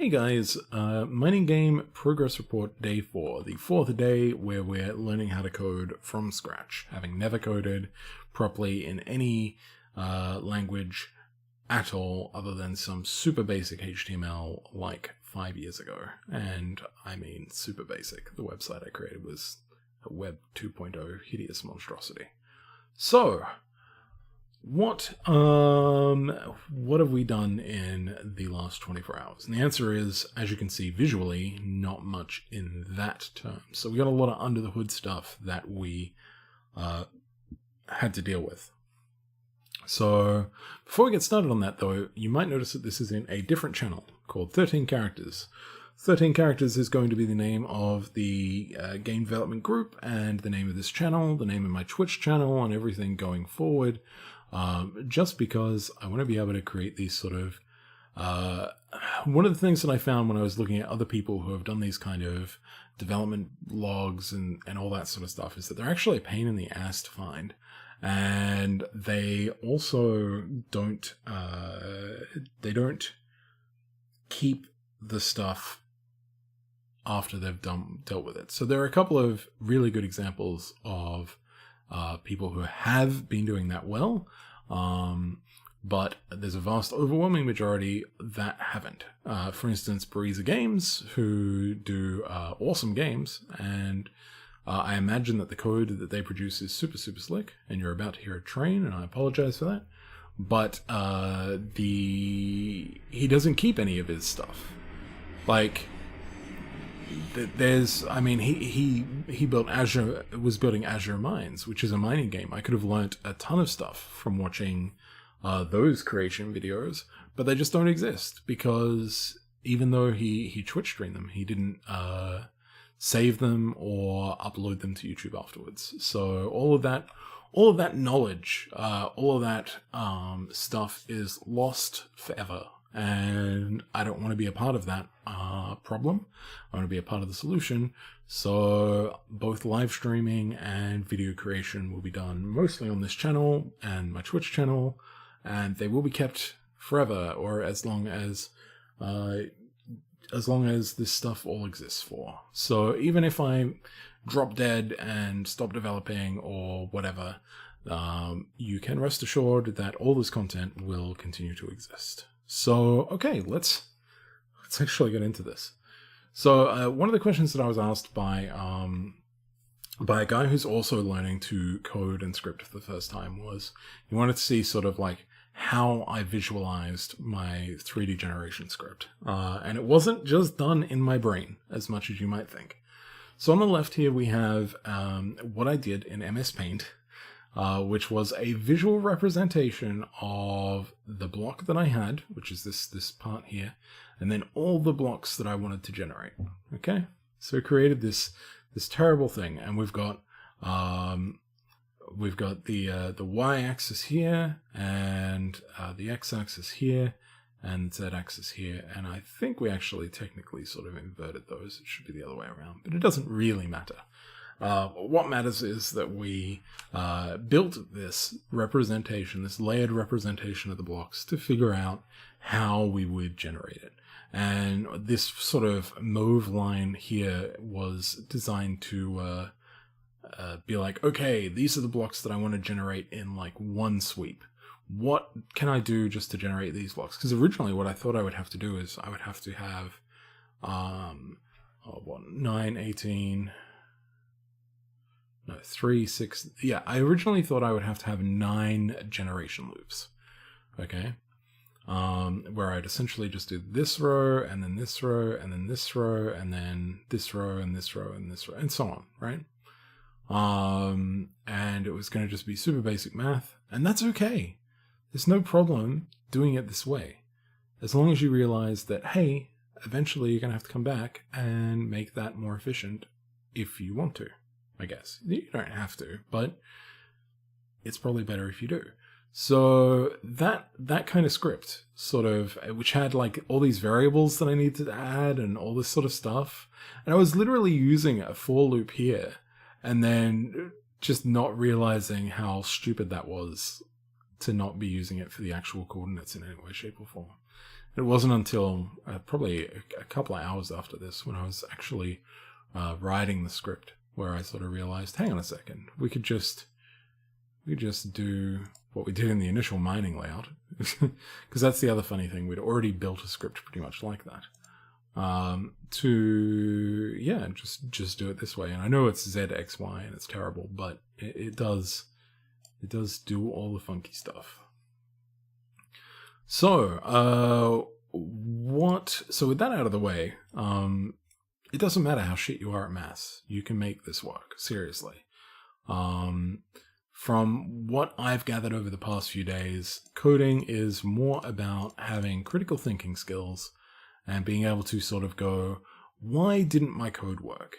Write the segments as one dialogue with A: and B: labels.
A: Hey guys, mining game progress report day 4, the fourth day where we're learning how to code from scratch, having never coded properly in any language at all other than some super basic HTML like 5 years ago. And I mean super basic. The website I created was a Web 2.0 hideous monstrosity. So, what have we done in the last 24 hours? And the answer is, as you can see visually, not much in that term. So we got a lot of under the hood stuff that we had to deal with. So before we get started on that though, you might notice that this is in a different channel called 13 Characters. 13 Characters is going to be the name of the game development group and the name of this channel, the name of my Twitch channel, and everything going forward. Just because I want to be able to create these sort of... one of the things that I found when I was looking at other people who have done these kind of development logs and all that sort of stuff is that they're actually a pain in the ass to find. And they also don't keep the stuff after they've dealt with it. So there are a couple of really good examples of people who have been doing that well, but there's a vast overwhelming majority that haven't. For instance, Breezer Games, who do awesome games, and I imagine that the code that they produce is super, super slick, and you're about to hear a train, and I apologize for that. But he doesn't keep any of his stuff. Like, he built Azure, was building Azure Mines, which is a mining game. I could have learnt a ton of stuff from watching those creation videos, but they just don't exist because even though he Twitch streamed them, he didn't save them or upload them to YouTube afterwards. So all of that knowledge, all of that stuff is lost forever. And I don't want to be a part of that problem. I want to be a part of the solution. So both live streaming and video creation will be done mostly on this channel and my Twitch channel, and they will be kept forever, or as long as this stuff all exists for. So even if I drop dead and stop developing or whatever, you can rest assured that all this content will continue to exist. So, okay, let's actually get into this. So, one of the questions that I was asked by a guy who's also learning to code and script for the first time was, he wanted to see sort of like how I visualized my 3D generation script. And it wasn't just done in my brain as much as you might think. So on the left here, we have what I did in MS Paint, which was a visual representation of the block that I had, which is this part here, and then all the blocks that I wanted to generate. Okay, so I created this terrible thing, and we've got the y-axis here, and the x-axis here, and z-axis here, and I think we actually technically sort of inverted those. It should be the other way around, but it doesn't really matter. What matters is that we built this representation, this layered representation of the blocks to figure out how we would generate it. And this sort of mauve line here was designed to be like, okay, these are the blocks that I want to generate in like one sweep. What can I do just to generate these blocks? Because originally what I thought I would have to do is I would have to have 9, 18... No, 3, 6... Yeah, I originally thought I would have to have 9 generation loops. Okay? Where I'd essentially just do this row, and then this row, and then this row, and then this row, and this row, and this row, and so on, right? And it was going to just be super basic math, and that's okay. There's no problem doing it this way. As long as you realize that, hey, eventually you're going to have to come back and make that more efficient if you want to. I guess. You don't have to, but it's probably better if you do. So that kind of script, sort of, which had like all these variables that I needed to add and all this sort of stuff. And I was literally using a for loop here and then just not realizing how stupid that was to not be using it for the actual coordinates in any way, shape or form. It wasn't until probably a couple of hours after this, when I was actually writing the script, where I sort of realized, hang on a second, we could just do what we did in the initial mining layout, because that's the other funny thing. We'd already built a script pretty much like that. Just do it this way. And I know it's Z, X, Y, and it's terrible, but it does do all the funky stuff. So, so with that out of the way, it doesn't matter how shit you are at maths. You can make this work, seriously. From what I've gathered over the past few days, coding is more about having critical thinking skills and being able to sort of go, why didn't my code work?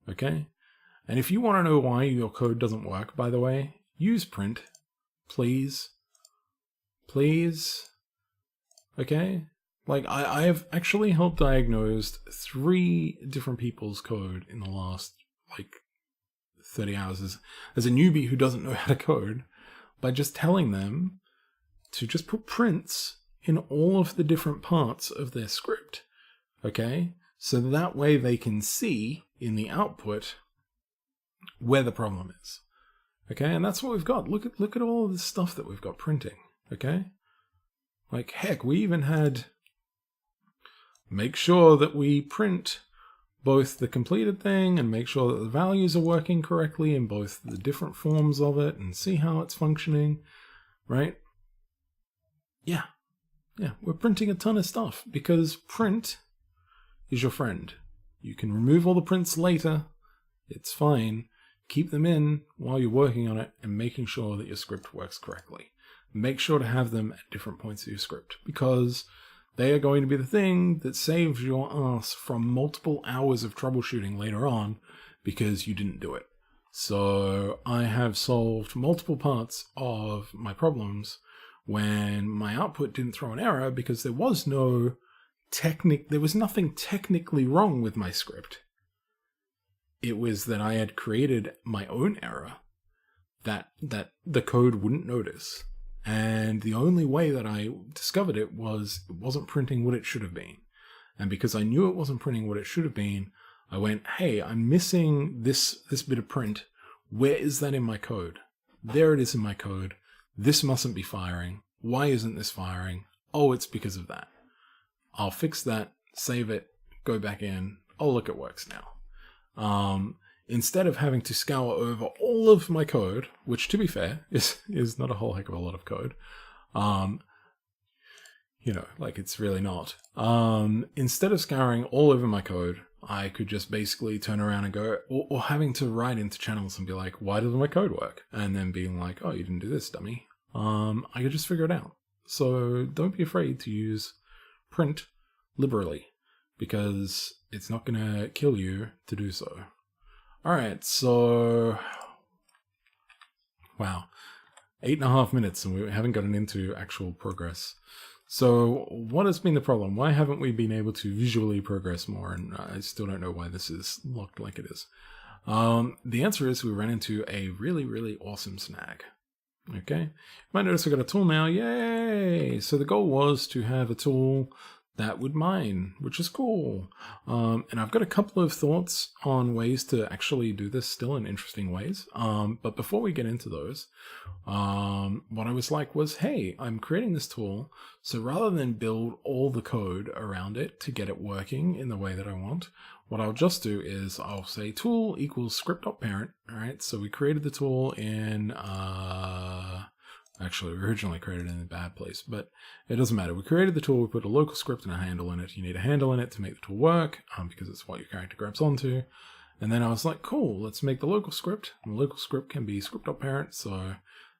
A: Okay? And if you want to know why your code doesn't work, by the way, use print. Please. Please. Okay? Like, I have actually helped diagnose 3 different people's code in the last, 30 hours as a newbie who doesn't know how to code, by just telling them to just put prints in all of the different parts of their script, okay? So that way they can see in the output where the problem is, okay? And that's what we've got. Look at all of this stuff that we've got printing, okay? Like, heck, we even had make sure that we print both the completed thing and make sure that the values are working correctly in both the different forms of it and see how it's functioning, right? Yeah, we're printing a ton of stuff because print is your friend. You can remove all the prints later. It's fine. Keep them in while you're working on it and making sure that your script works correctly. Make sure to have them at different points of your script, because they are going to be the thing that saves your ass from multiple hours of troubleshooting later on because you didn't do it. So I have solved multiple parts of my problems when my output didn't throw an error because there was nothing technically wrong with my script. It was that I had created my own error that the code wouldn't notice. And the only way that I discovered it wasn't printing what it should have been. And because I knew it wasn't printing what it should have been, I went, hey, I'm missing this bit of print. Where is that in my code? There it is in my code. This mustn't be firing. Why isn't this firing? Oh, it's because of that. I'll fix that, save it, go back in. Oh, look, it works now. Instead of having to scour over all of my code, which, to be fair, is not a whole heck of a lot of code, it's really not. Instead of scouring all over my code, I could just basically turn around and go, or having to write into channels and be like, why doesn't my code work? And then being like, oh, you didn't do this, dummy. I could just figure it out. So don't be afraid to use print liberally, because it's not going to kill you to do so. Alright, so, wow, 8.5 minutes and we haven't gotten into actual progress. So what has been the problem? Why haven't we been able to visually progress more? And I still don't know why this is locked like it is. The answer is we ran into a really, really awesome snag. Okay, you might notice I got a tool now, yay! So the goal was to have a tool that would mine, which is cool. And I've got a couple of thoughts on ways to actually do this still in interesting ways. But before we get into those, what I was like was, hey, I'm creating this tool. So rather than build all the code around it to get it working in the way that I want, what I'll just do is I'll say tool equals script.parent. All right. So we created the tool in, actually, we originally created it in a bad place, but it doesn't matter. We created the tool, we put a local script and a handle in it. You need a handle in it to make the tool work, because it's what your character grabs onto. And then I was like, cool, let's make the local script. And the local script can be script.parent, so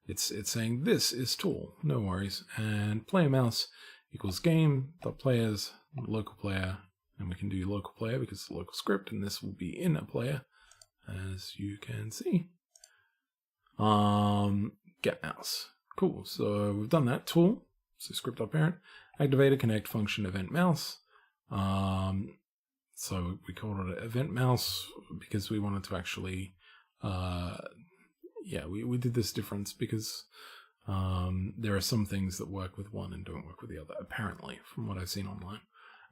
A: it's saying this is tool, no worries. And player mouse equals game.players, local player, and we can do local player because it's a local script, and this will be in a player, as you can see. Get mouse. Cool, so we've done that. Tool, so script.parent, activator, connect function, event mouse. So we called it event mouse because we wanted to actually, we did this difference because There are some things that work with one and don't work with the other, apparently, from what I've seen online.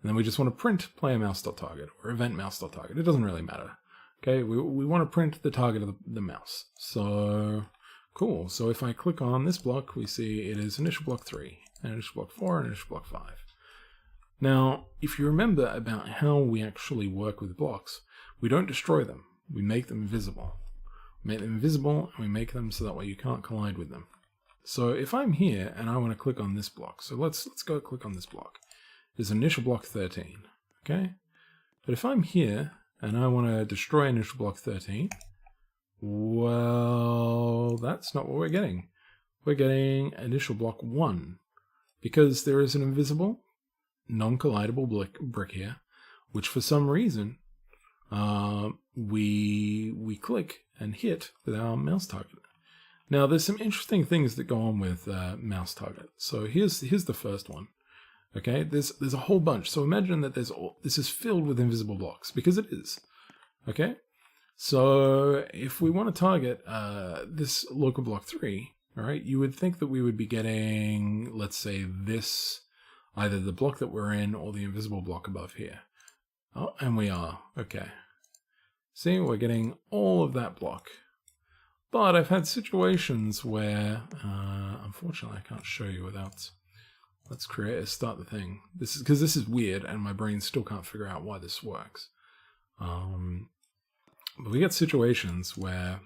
A: And then we just want to print player mouse.target or event mouse.target. It doesn't really matter. Okay, we want to print the target of the mouse. So, cool. So if I click on this block, we see it is initial block 3, initial block 4, and initial block 5. Now, if you remember about how we actually work with blocks, we don't destroy them. We make them invisible. We make them invisible, and we make them so that way you can't collide with them. So if I'm here and I want to click on this block, so let's go click on this block. There's initial block 13, okay? But if I'm here and I want to destroy initial block 13, well, that's not what we're getting. We're getting initial block 1, because there is an invisible, non-collidable brick here, which for some reason we click and hit with our mouse target. Now, there's some interesting things that go on with mouse target. So here's the first one. Okay, there's a whole bunch. So imagine that this is filled with invisible blocks, because it is. Okay, so if we want to target this local block 3, all right, you would think that we would be getting, let's say, this, either the block that we're in or the invisible block above here. Oh, and we are. Okay. See, we're getting all of that block. But I've had situations where, unfortunately, I can't show you without. Let's start the thing. This is because this is weird, and my brain still can't figure out why this works. But we get situations where,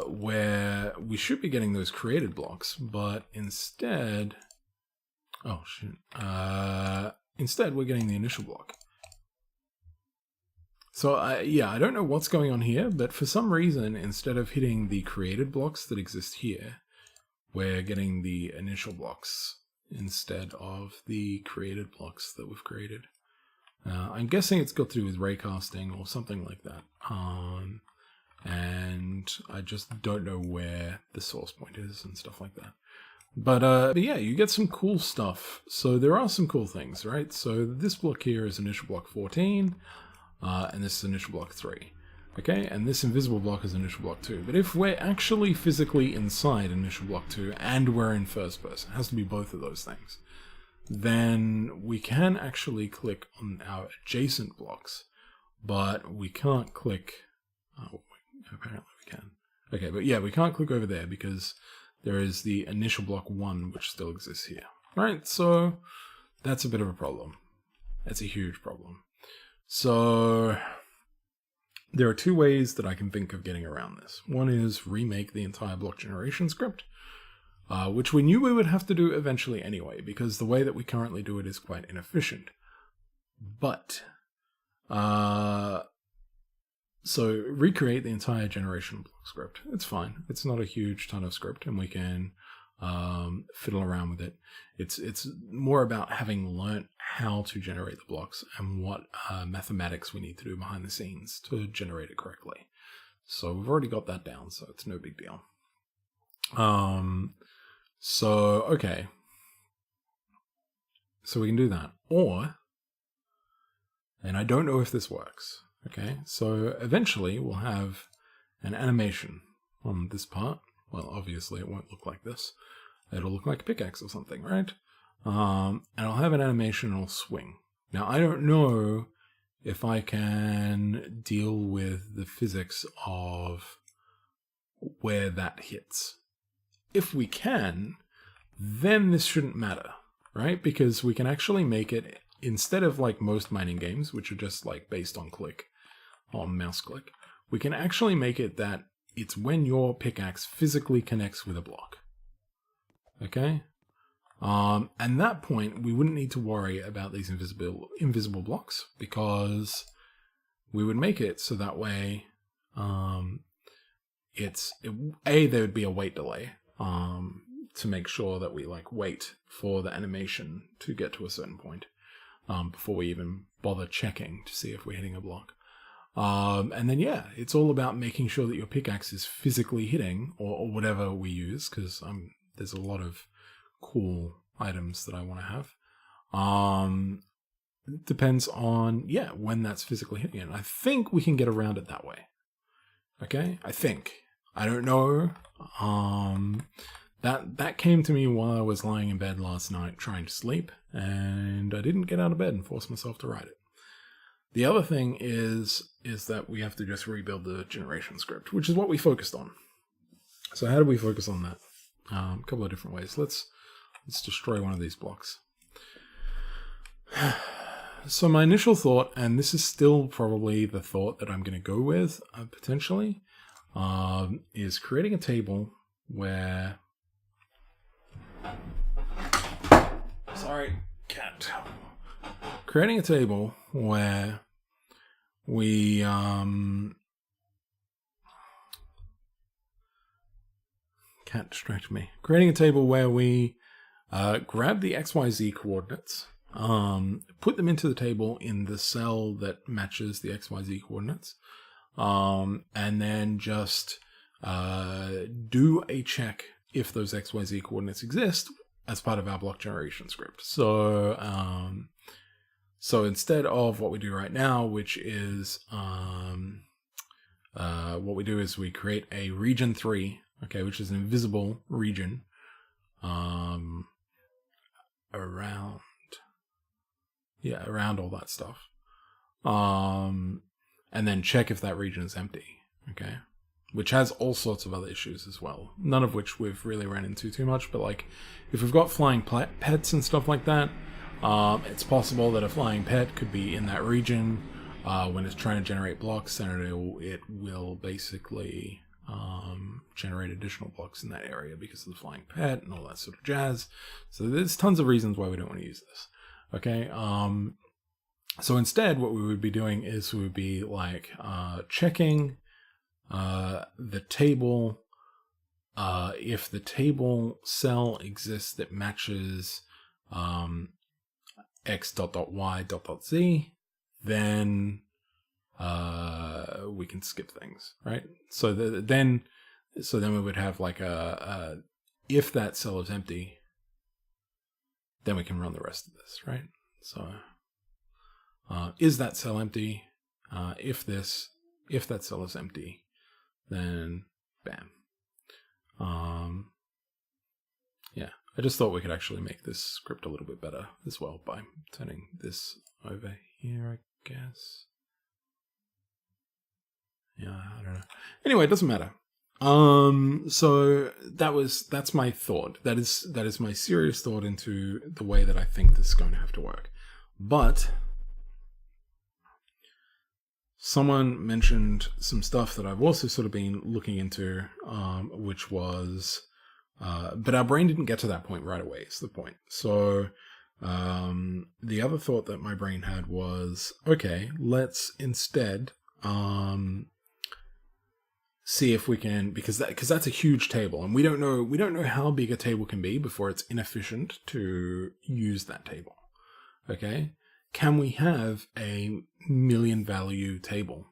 A: where we should be getting those created blocks, but instead, oh shoot. Instead, we're getting the initial block. So, yeah, I don't know what's going on here, but for some reason, instead of hitting the created blocks that exist here, we're getting the initial blocks instead of the created blocks that we've created. I'm guessing it's got to do with raycasting or something like that. And I just don't know where the source point is and stuff like that. But yeah, you get some cool stuff. So there are some cool things, right? So this block here is initial block 14, and this is initial block 3. Okay, and this invisible block is initial block 2. But if we're actually physically inside initial block 2 and we're in first person, it has to be both of those things, then we can actually click on our adjacent blocks, but we can't click... Oh, apparently we can. Okay, but yeah, we can't click over there because there is the initial block 1 which still exists here. Right, so that's a bit of a problem. That's a huge problem. So there are two ways that I can think of getting around this. One is remake the entire block generation script, which we knew we would have to do eventually anyway, because the way that we currently do it is quite inefficient. But, so recreate the entire generation block script. It's fine. It's not a huge ton of script, and we can fiddle around with it. It's more about having learnt how to generate the blocks and what mathematics we need to do behind the scenes to generate it correctly. So we've already got that down, so it's no big deal. So, okay. So we can do that. Or, and I don't know if this works, okay? So eventually we'll have an animation on this part. Well, obviously it won't look like this. It'll look like a pickaxe or something, right? And I'll have an animation and I'll swing. Now, I don't know if I can deal with the physics of where that hits. If we can, then this shouldn't matter, right? Because we can actually make it, instead of like most mining games, which are just like based on click, on mouse click, we can actually make it that it's when your pickaxe physically connects with a block. Okay? And that point, we wouldn't need to worry about these invisible blocks, because we would make it so that way there would be a wait delay to make sure that we like wait for the animation to get to a certain point before we even bother checking to see if we're hitting a block. And then, yeah, it's all about making sure that your pickaxe is physically hitting, or whatever we use, because there's a lot of cool items that I want to have. depends on, yeah, when that's physically hitting it. And I think we can get around it that way. Okay? I think. I don't know. That came to me while I was lying in bed last night trying to sleep, and I didn't get out of bed and force myself to write it. The other thing is that we have to just rebuild the generation script, which is what we focused on. So how do we focus on that? A couple of different ways. Let's destroy one of these blocks. So my initial thought, and this is still probably the thought that I'm going to go with, potentially, is creating a table where... Sorry, cat. Creating a table where we... Can't distract me. Creating a table where we grab the XYZ coordinates, put them into the table in the cell that matches the XYZ coordinates, and then just do a check if those XYZ coordinates exist as part of our block generation script. So instead of what we do right now, which is what we do is we create a region 3, okay, which is an invisible region around all that stuff. And then check if that region is empty, okay? Which has all sorts of other issues as well. None of which we've really ran into too much, but like, if we've got flying pets and stuff like that, it's possible that a flying pet could be in that region when it's trying to generate blocks, and it will basically generate additional blocks in that area because of the flying pet and all that sort of jazz. So there's tons of reasons why we don't want to use this. Okay, so instead what we would be doing is we would be like checking the table, if the table cell exists that matches x.y.z, then we can skip things, right? So then we would have like if that cell is empty, then we can run the rest of this, right? So is that cell empty? If that cell is empty, then bam. Yeah, I just thought we could actually make this script a little bit better as well by turning this over here, I guess. Yeah, I don't know. Anyway, it doesn't matter. So that's my thought. That is my serious thought into the way that I think this is going to have to work. But someone mentioned some stuff that I've also sort of been looking into, which was, but our brain didn't get to that point right away, is the point. So the other thought that my brain had was, okay, let's instead see if we can, because that's a huge table, and we don't know how big a table can be before it's inefficient to use that table. Okay, can we have a million value table?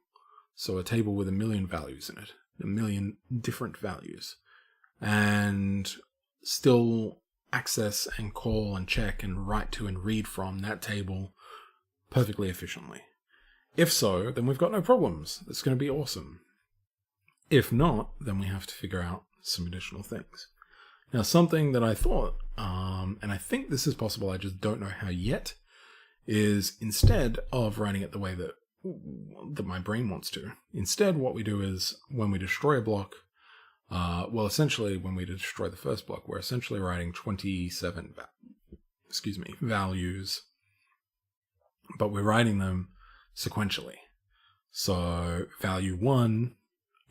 A: So a table with 1 million values in it, 1 million different values, and still access and call and check and write to and read from that table perfectly efficiently? If so, then we've got no problems. It's going to be awesome. If not, then we have to figure out some additional things. Now, something that I thought, and I think this is possible, I just don't know how yet, is instead of writing it the way that my brain wants to, instead what we do is when we destroy a block, essentially when we destroy the first block, we're essentially writing 27 values, but we're writing them sequentially. So value 1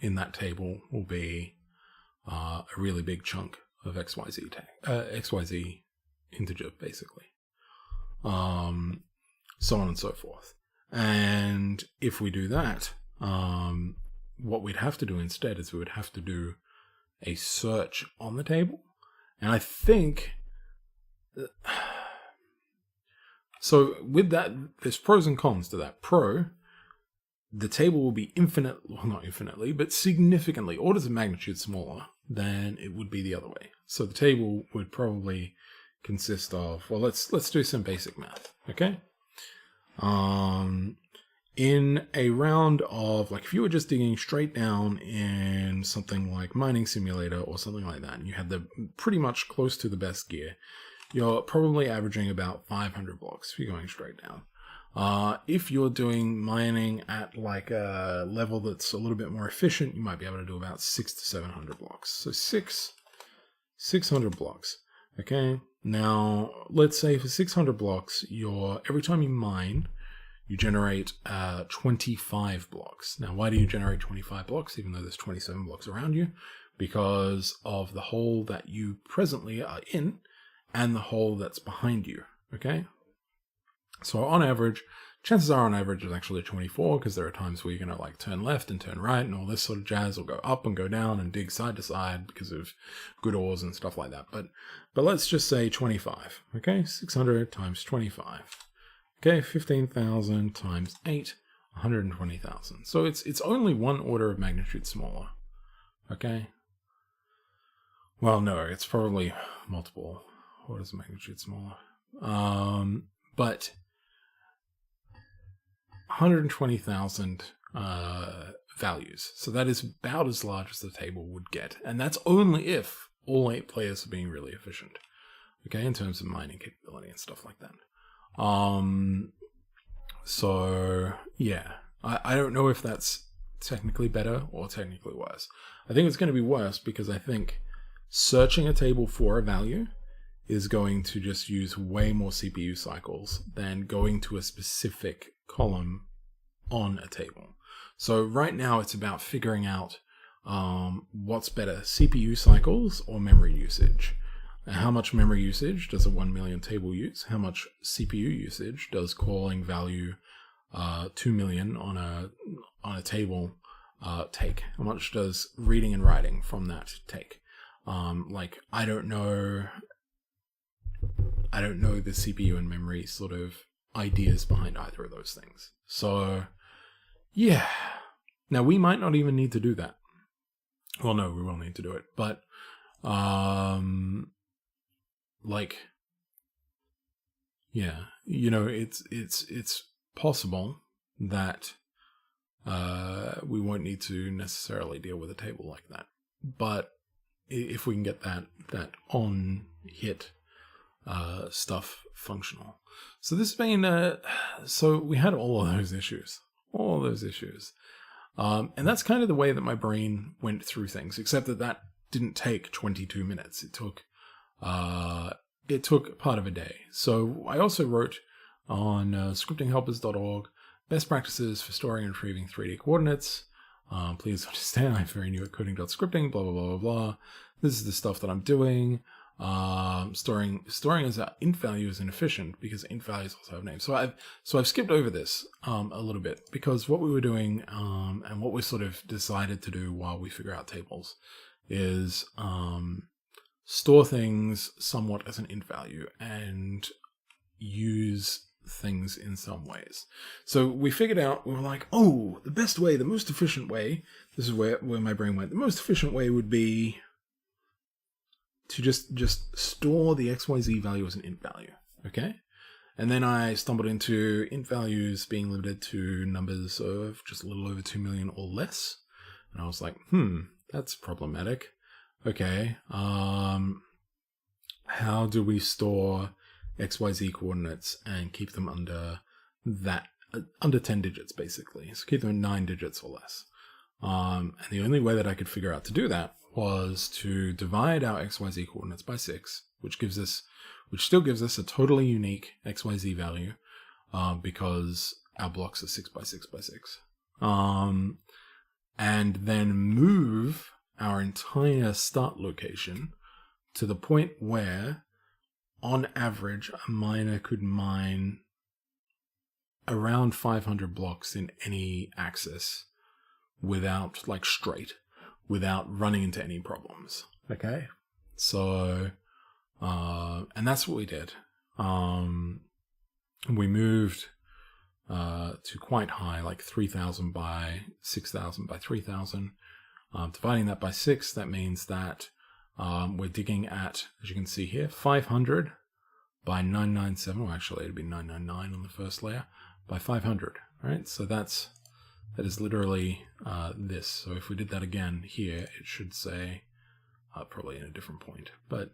A: in that table will be a really big chunk of XYZ integer, basically. So on and so forth. And if we do that, what we'd have to do instead is we would have to do a search on the table. And I think... So with that, there's pros and cons to that. The table will be not infinitely, but significantly, orders of magnitude smaller than it would be the other way. So the table would probably consist of, well, let's do some basic math, okay? In a round of, like, if you were just digging straight down in something like Mining Simulator or something like that, and you had the pretty much close to the best gear, you're probably averaging about 500 blocks if you're going straight down. If you're doing mining at like a level that's a little bit more efficient, you might be able to do about 600 to 700 blocks. So 600 blocks. Okay. Now, let's say for 600 blocks, every time you mine, you generate 25 blocks. Now, why do you generate 25 blocks, even though there's 27 blocks around you? Because of the hole that you presently are in and the hole that's behind you. Okay? So on average, chances are on average it's actually 24, because there are times where you're going to like turn left and turn right and all this sort of jazz, or go up and go down and dig side to side because of good ores and stuff like that. But let's just say 25. Okay? 600 times 25. Okay, 15,000 times 8, 120,000. So it's only one order of magnitude smaller. Okay? Well, no, it's probably multiple orders of magnitude smaller. But 120,000 values. So that is about as large as the table would get. And that's only if all 8 players are being really efficient. Okay, in terms of mining capability and stuff like that. So yeah, I don't know if that's technically better or technically worse. I think it's going to be worse because I think searching a table for a value is going to just use way more CPU cycles than going to a specific column on a table. So right now it's about figuring out what's better, CPU cycles or memory usage. How much memory usage does a 1 million table use? How much CPU usage does calling value 2 million on a table take? How much does reading and writing from that take? Like, I don't know the CPU and memory sort of ideas behind either of those things. So yeah. Now we might not even need to do that. Well, no, we will need to do it, but like, yeah, you know, it's possible that we won't need to necessarily deal with a table like that. But if we can get that on hit stuff functional. So this has been so we had all of those issues. And that's kind of the way that my brain went through things, except that didn't take 22 minutes. It took part of a day. So I also wrote on scriptinghelpers.org best practices for storing and retrieving 3D coordinates. Please understand, I'm very new at coding.scripting, blah, blah, blah, blah, blah. This is the stuff that I'm doing. Storing as int value is inefficient because int values also have names. So I've skipped over this a little bit, because what we were doing and what we sort of decided to do while we figure out tables is store things somewhat as an int value and use things in some ways. So we figured out, we were like, oh, the best way, the most efficient way, this is where my brain went, the most efficient way would be to just store the XYZ value as an int value, okay? And then I stumbled into int values being limited to numbers of just a little over 2 million or less. And I was like, that's problematic. Okay, how do we store XYZ coordinates and keep them under 10 digits, basically? So keep them in 9 digits or less. And the only way that I could figure out to do that was to divide our XYZ coordinates by 6, which still gives us a totally unique XYZ value, because our blocks are 6 by 6 by 6. And then move our entire start location to the point where, on average, a miner could mine around 500 blocks in any axis without running into any problems. Okay? So, and that's what we did. We moved to quite high, like 3,000 by 6,000 by 3,000. Dividing that by 6, that means that we're digging at, as you can see here, 500 by 997, or actually it'd be 999 on the first layer, by 500, right? So that is literally this. So if we did that again here, it should say, probably in a different point, but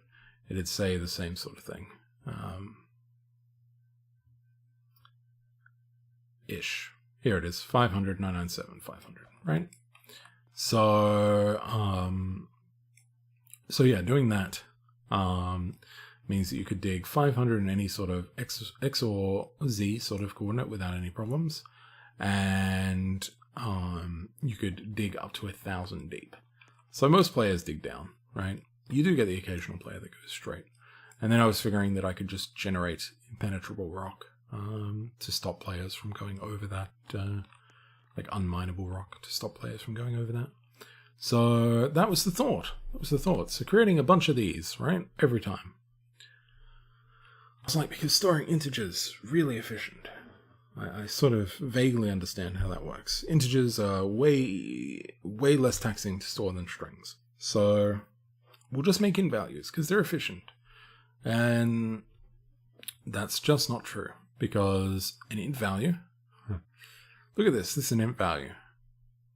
A: it'd say the same sort of thing. Ish. Here it is, 500, 997, 500, right? So, so yeah, doing that means that you could dig 500 in any sort of X or Z sort of coordinate without any problems. And you could dig up to 1,000 deep. So most players dig down, right? You do get the occasional player that goes straight. And then I was figuring that I could just generate impenetrable rock to stop players from going over that, like unminable rock to stop players from going over that. So that was the thought. So creating a bunch of these, right? Every time. I was like, because storing integers really efficient. I sort of vaguely understand how that works. Integers are way less taxing to store than strings. So we'll just make int values because they're efficient. And that's just not true, because an int value, look at this is an int value.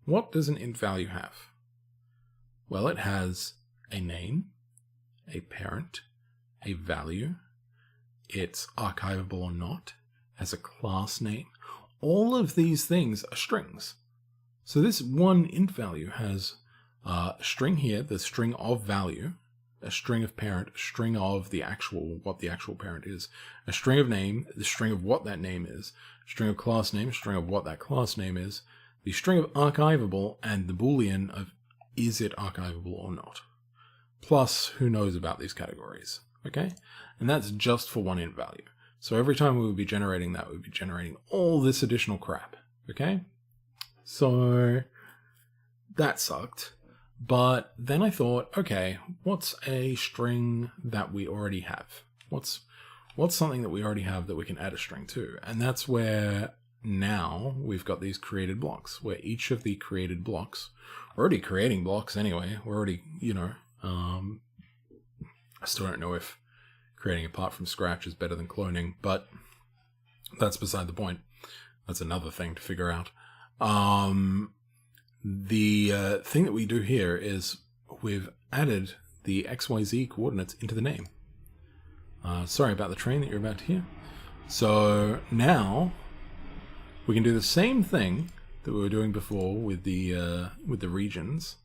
A: What does an int value have? Well, it has a name, a parent, a value, it's archivable or not, has a class name. All of these things are strings. So this one int value has a string here, the string of value, a string of parent, a string of what the actual parent is, a string of name, the string of what that name is, a string of class name, a string of what that class name is, the string of archivable, and the boolean of is it archivable or not. Plus, who knows about these categories, okay? And that's just for one int value. So every time we would be generating that, we'd be generating all this additional crap, okay? So that sucked. But then I thought, okay, what's a string that we already have? What's something that we already have that we can add a string to? And that's where now we've got these created blocks, where each of the created blocks, we're already creating blocks anyway. We're already, I still don't know if creating apart from scratch is better than cloning, but that's beside the point. That's another thing to figure out. The thing that we do here is we've added the XYZ coordinates into the name. Sorry about the train that you're about to hear. So now we can do the same thing that we were doing before with the regions,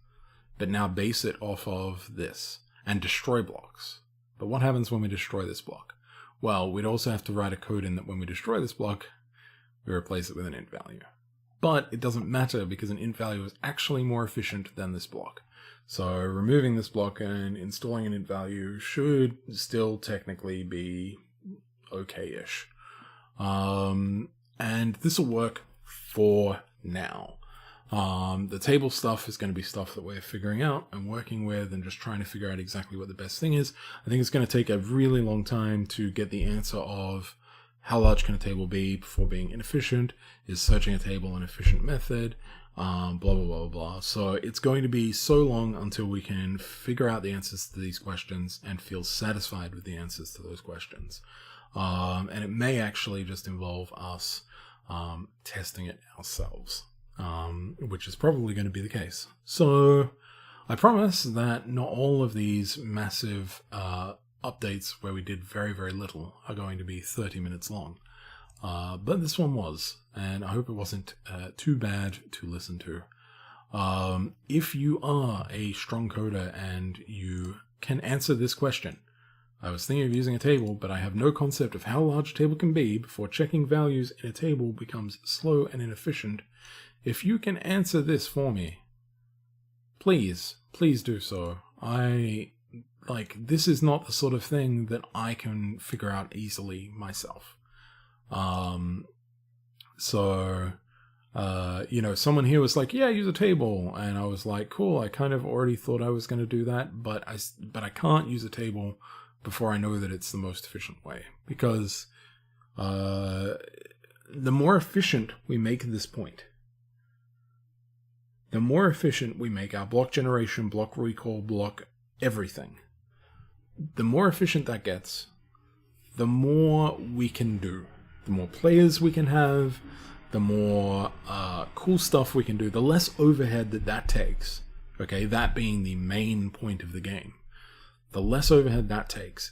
A: but now base it off of this and destroy blocks. But what happens when we destroy this block? Well, we'd also have to write a code in that when we destroy this block, we replace it with an int value. But it doesn't matter because an int value is actually more efficient than this block. So removing this block and installing an int value should still technically be okay-ish. And this will work for now. The table stuff is going to be stuff that we're figuring out and working with and just trying to figure out exactly what the best thing is. I think it's going to take a really long time to get the answer of how large can a table be before being inefficient? Is searching a table an efficient method? Blah, blah, blah, blah. So it's going to be so long until we can figure out the answers to these questions and feel satisfied with the answers to those questions. And it may actually just involve us testing it ourselves, which is probably going to be the case. So I promise that not all of these massive updates where we did very, very little are going to be 30 minutes long. But this one was, and I hope it wasn't too bad to listen to. If you are a strong coder and you can answer this question, I was thinking of using a table, but I have no concept of how large a table can be before checking values in a table becomes slow and inefficient. If you can answer this for me, please do so. This is not the sort of thing that I can figure out easily myself. Someone here was like, yeah, use a table. And I was like, cool, I kind of already thought I was going to do that, but I can't use a table before I know that it's the most efficient way. Because the more efficient we make this point, the more efficient we make our block generation, block recall, block everything. The more efficient that gets, the more we can do. the more players we can have, the more cool stuff we can do, the less overhead that takes. Okay, that being the main point of the game. The less overhead that takes,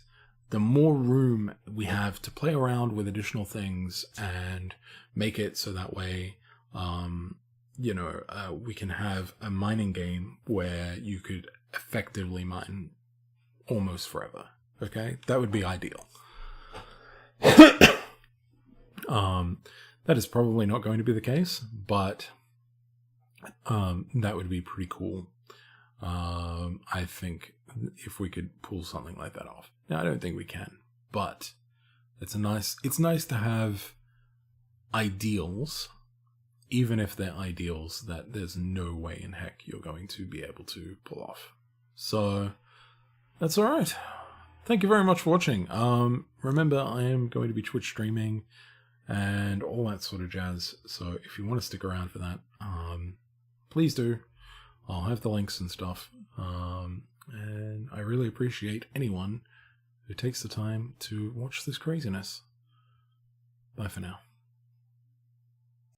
A: the more room we have to play around with additional things and make it so that way, we can have a mining game where you could effectively mine almost forever. Okay, that would be ideal. That is probably not going to be the case, but that would be pretty cool. I think if we could pull something like that off. Now, I don't think we can, but it's nice to have ideals, even if they're ideals that there's no way in heck you're going to be able to pull off. So that's all right. Thank you very much for watching. Remember, I am going to be Twitch streaming and all that sort of jazz. So if you want to stick around for that, please do. I'll have the links and stuff. And I really appreciate anyone who takes the time to watch this craziness. Bye for now.